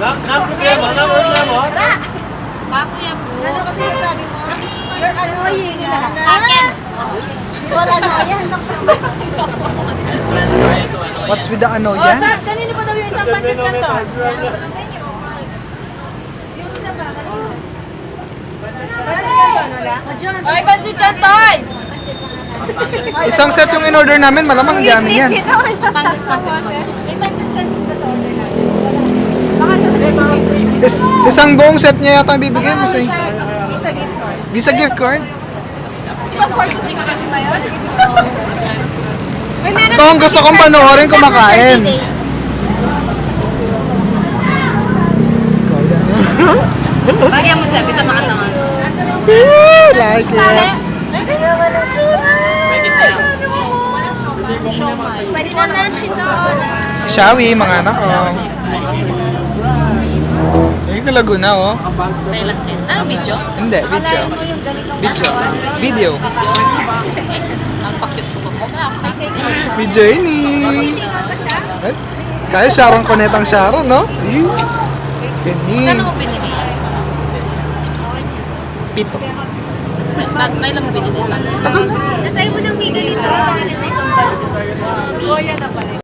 Kuya po. Ano kasi nasabi mo? You're annoying. Sa akin. You're annoying. What's with the annoyance? Kanino pa daw yung isang pancit canton? Ay, pancit canton! Isang set yung in-order namin, malamang hindi amin yan. Pangas-pangas ko. May pancit canton ka sa order natin. Isang buong set niya yata bibigyan. Isa gift card. Visa gift card. Di ba 4 to 6 months pa yun? Ito ang gusto kong panoorin kumakain. Bagyan mo siya, kita makatangan. Like it. Pwede na lunch ito. Shawi, mga anak ko. Ay, Laguna, oh. Thailand din. Ano, video? Hindi, video. Video. Video. Magpakyut ko po. Video ini. Ay, kaya Sharon Cunetang Sharon, no? Ini. Saan mo binili? Pito. Kailan mo binili? Tagal na. Natay mo ng biga nito. Kuya na pala.